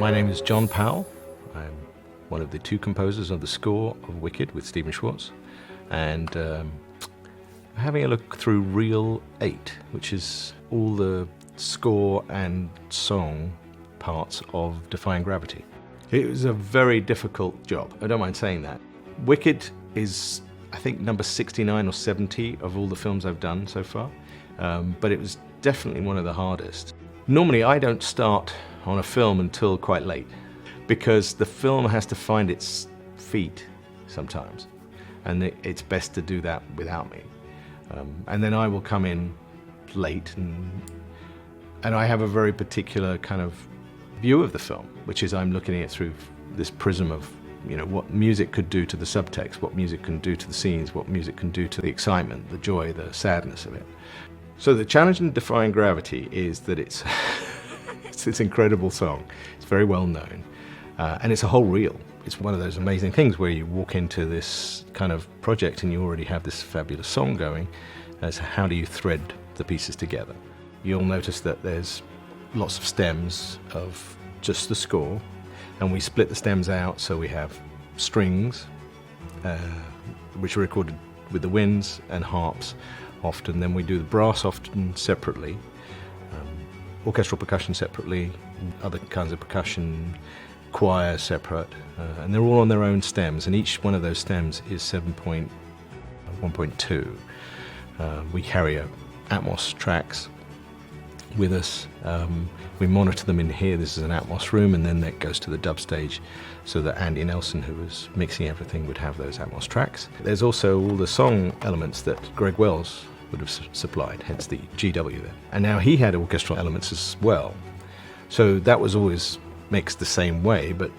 My name is John Powell. I'm one of the two composers of the score of Wicked with Stephen Schwartz, and having a look through Reel 8, which is all the score and song parts of Defying Gravity. It was a very difficult job, I don't mind saying that. Wicked is, I think, number 69 or 70 of all the films I've done so far, but it was definitely one of the hardest. Normally I don't start on a film until quite late, because the film has to find its feet sometimes, and it's best to do that without me. And then I will come in late, and I have a very particular kind of view of the film, which is I'm looking at it through this prism of, you know, what music could do to the subtext, what music can do to the scenes, what music can do to the excitement, the joy, the sadness of it. So the challenge in Defying Gravity is that it's it's this incredible song. It's very well known, and it's a whole reel. It's one of those amazing things where you walk into this kind of project and you already have this fabulous song going. As how do you thread the pieces together? You'll notice that there's lots of stems of just the score, and we split the stems out, so we have strings, which are recorded with the winds, and harps often. Then we do the brass often separately, orchestral percussion separately, other kinds of percussion, choir separate, and they're all on their own stems, and each one of those stems is 7.1.2. We carry Atmos tracks with us. We monitor them in here. This is an Atmos room, and then that goes to the dub stage so that Andy Nelson, who was mixing everything, would have those Atmos tracks. There's also all the song elements that Greg Wells would have supplied, hence the GW there. And now he had orchestral elements as well. So that was always mixed the same way, but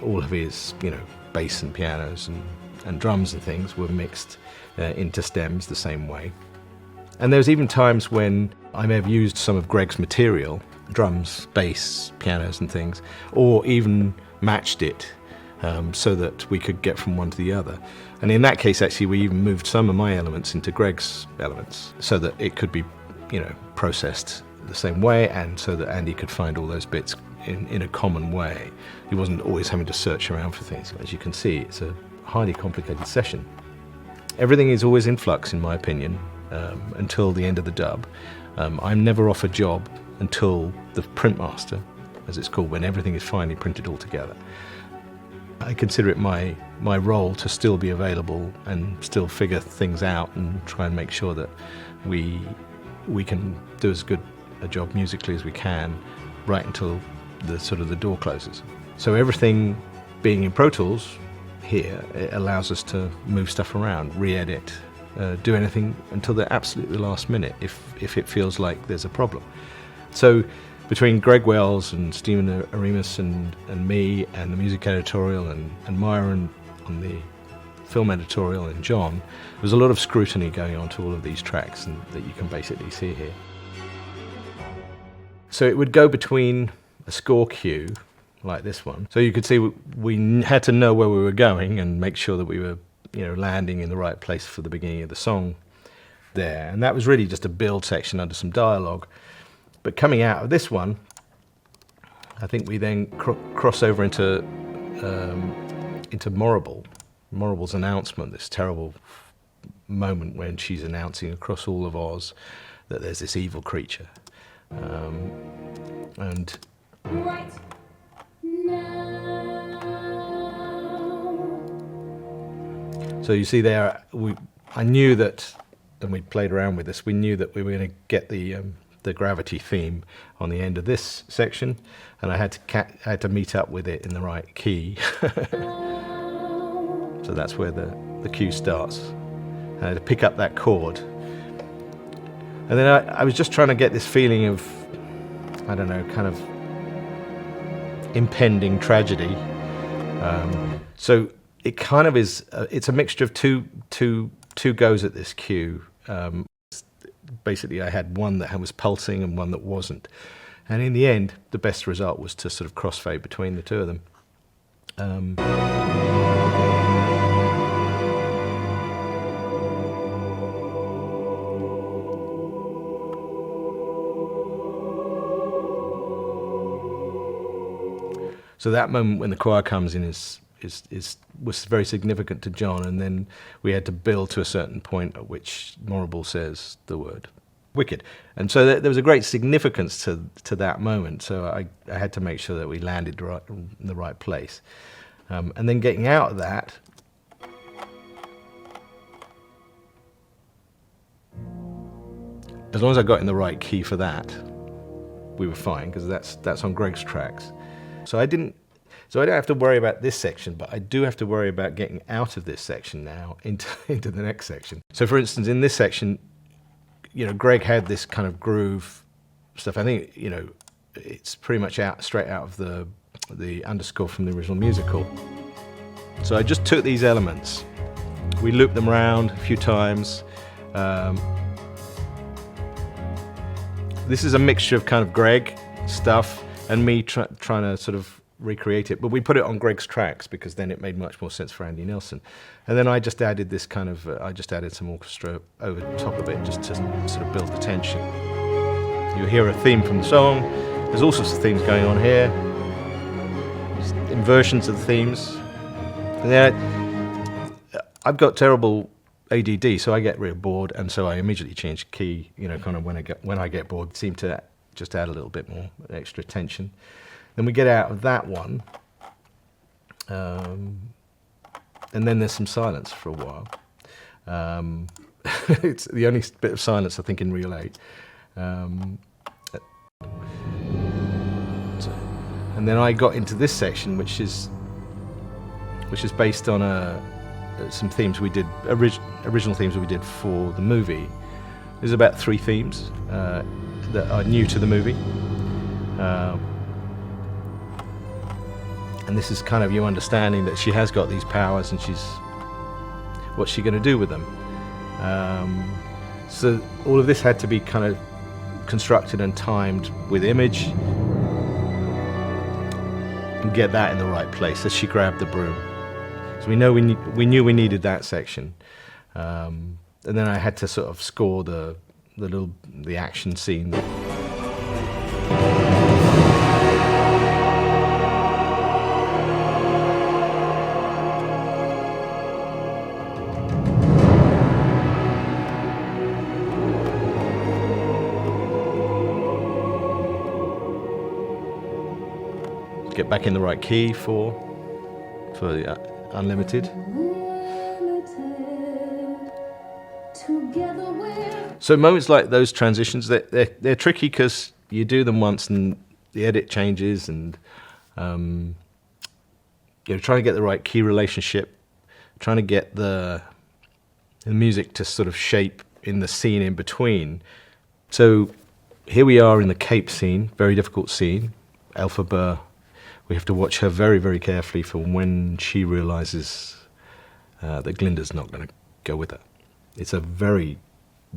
all of his, you know, bass and pianos and drums and things were mixed into stems the same way. And there's even times when I may have used some of Greg's material, drums, bass, pianos and things, or even matched it so that we could get from one to the other. And in that case, actually, we even moved some of my elements into Greg's elements so that it could be, you know, processed the same way, and so that Andy could find all those bits in a common way. He wasn't always having to search around for things. As you can see, it's a highly complicated session. Everything is always in flux, in my opinion, until the end of the dub. I'm never off a job until the print master, as it's called, when everything is finally printed all together. I consider it my role to still be available and still figure things out and try and make sure that we can do as good a job musically as we can right until the door closes. So everything being in Pro Tools here, it allows us to move stuff around, re-edit, do anything until the absolutely last minute if it feels like there's a problem. So between Greg Wells and Stephen Aremus and me and the music editorial and Myron on the film editorial and John, there's a lot of scrutiny going on to all of these tracks, and that you can basically see here. So it would go between a score cue like this one. So you could see we had to know where we were going and make sure that we were, you know, landing in the right place for the beginning of the song there. And that was really just a build section under some dialogue. But coming out of this one, I think we then cross over into Morrible's announcement, this terrible moment when she's announcing across all of Oz that there's this evil creature. And right now. So you see there, I knew that, and we played around with this, we knew that we were going to get the gravity theme on the end of this section, and I had to meet up with it in the right key. So that's where the cue starts. And I had to pick up that chord. And then I was just trying to get this feeling of, I don't know, kind of impending tragedy. So it kind of is, it's a mixture of two goes at this cue. Basically, I had one that was pulsing and one that wasn't. And in the end, the best result was to sort of crossfade between the two of them. So that moment when the choir comes in was very significant to John, and then we had to build to a certain point at which Morrible says the word wicked. And so there was a great significance to that moment, so I had to make sure that we landed in the right place. And then getting out of that, as long as I got in the right key for that, we were fine, because that's on Greg's tracks. So I don't have to worry about this section, but I do have to worry about getting out of this section now into the next section. So for instance, in this section, Greg had this kind of groove stuff. I think, it's pretty much straight out of the underscore from the original musical. So I just took these elements, we looped them around a few times. This is a mixture of kind of Greg stuff and me trying to sort of recreate it, but we put it on Greg's tracks because then it made much more sense for Andy Nelson. And then I just added this kind of, I just added some orchestra over top of it just to sort of build the tension. You'll hear a theme from the song. There's all sorts of themes going on here. There's inversions of the themes. And then I've got terrible ADD, so I get real bored, and so I immediately change key, kind of when I get bored, seem to just add a little bit more extra tension. Then we get out of that one, and then there's some silence for a while. It's the only bit of silence I think in Reel 8. And then I got into this section, which is based on some themes we did, original themes we did for the movie. There's about 3 themes that are new to the movie. And this is kind of you understanding that she has got these powers, and what's she going to do with them? So all of this had to be kind of constructed and timed with image and get that in the right place as she grabbed the broom. So we knew we needed that section, and then I had to sort of score the action scene. Get back in the right key for the unlimited. So moments like those transitions, they're tricky because you do them once and the edit changes, and trying to get the right key relationship, trying to get the music to sort of shape in the scene in between. So here we are in the Cape scene, very difficult scene. Elphaba, we have to watch her very, very carefully for when she realizes that Glinda's not going to go with her. It's a very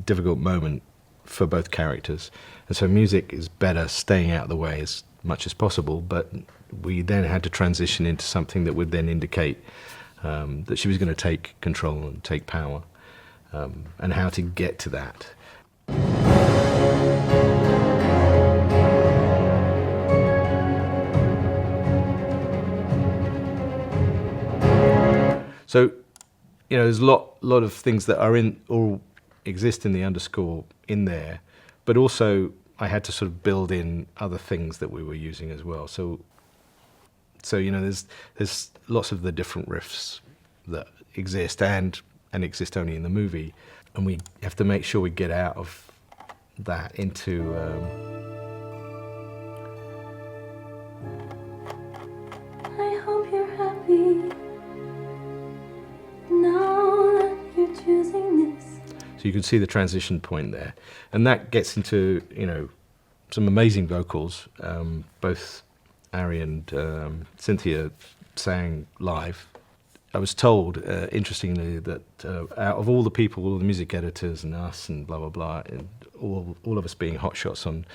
difficult moment for both characters, and so music is better staying out of the way as much as possible, but we then had to transition into something that would then indicate that she was going to take control and take power, and how to get to that. So, there's a lot of things that are all exist in the underscore in there, but also I had to sort of build in other things that we were using as well. So there's lots of the different riffs that exist and exist only in the movie, and we have to make sure we get out of that into. I hope you're happy. Now that you're choosing this. So you can see the transition point there, and that gets into some amazing vocals. Both Ari and Cynthia sang live. I was told, interestingly, that out of all the people, all the music editors and us and blah blah blah, and all of us being hotshots on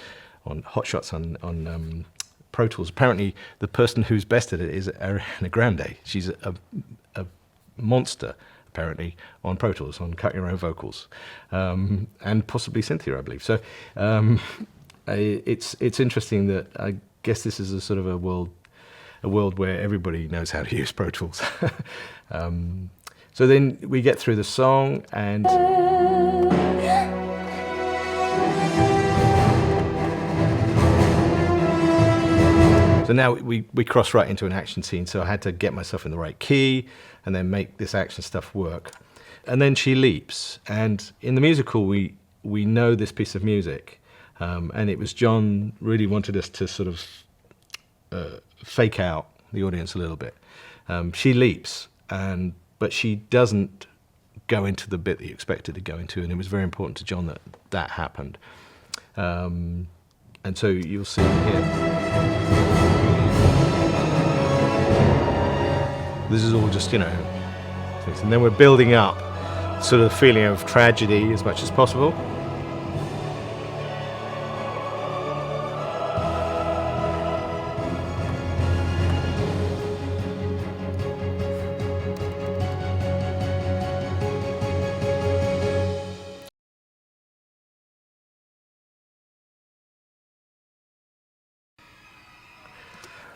Pro Tools, apparently the person who's best at it is Ariana Grande. She's a monster, apparently, on Pro Tools, on cut your own vocals, and possibly Cynthia, I believe. So it's interesting that I guess this is a sort of a world a world where everybody knows how to use Pro Tools. So then we get through the song, and so now we cross right into an action scene. So I had to get myself in the right key and then make this action stuff work. And then she leaps, and in the musical we know this piece of music, and it was John really wanted us to sort of fake out the audience a little bit. She leaps, but she doesn't go into the bit that you expected to go into, and it was very important to John that that happened. And so you'll see here. This is all just, and then we're building up sort of the feeling of tragedy as much as possible.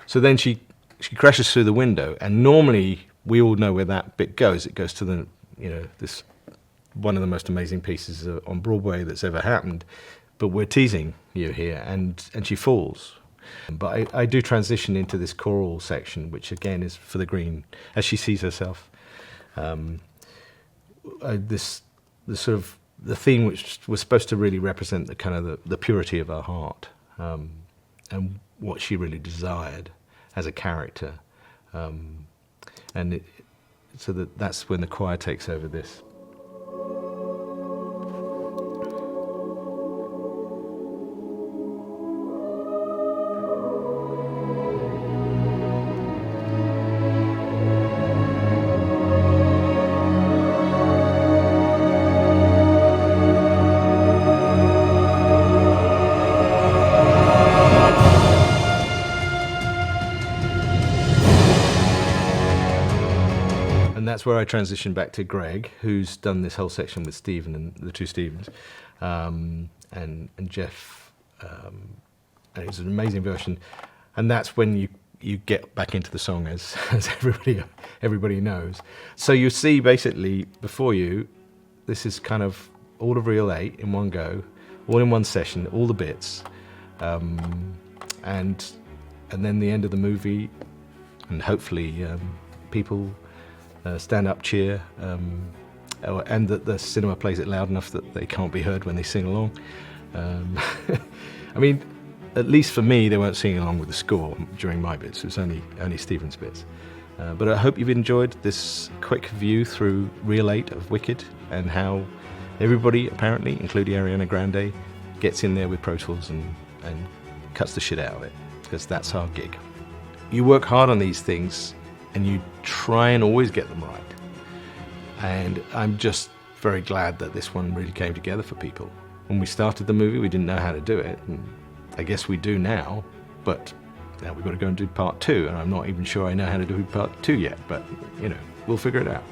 So then she crashes through the window, and normally we all know where that bit goes. It goes to the, this one of the most amazing pieces on Broadway that's ever happened. But we're teasing you here, and she falls. But I do transition into this choral section, which again is for the green, as she sees herself. The sort of the theme which was supposed to really represent the kind of the purity of her heart, and what she really desired as a character, so that's when the choir takes over this. That's where I transition back to Greg, who's done this whole section with Stephen and the two Stephens, and Jeff, and it's an amazing version. And that's when you get back into the song, as everybody knows. So you see basically before you, this is kind of all of Reel 8 in one go, all in one session, all the bits, and then the end of the movie, and hopefully people stand up, cheer, and that the cinema plays it loud enough that they can't be heard when they sing along. I mean, at least for me, they weren't singing along with the score during my bits. It was only Stephen's bits. But I hope you've enjoyed this quick view through Reel 8 of Wicked, and how everybody, apparently, including Ariana Grande, gets in there with Pro Tools and cuts the shit out of it, because that's our gig. You work hard on these things, and you try and always get them right. And I'm just very glad that this one really came together for people. When we started the movie, we didn't know how to do it, and I guess we do now, but now we've got to go and do part 2, and I'm not even sure I know how to do part 2 yet, but, we'll figure it out.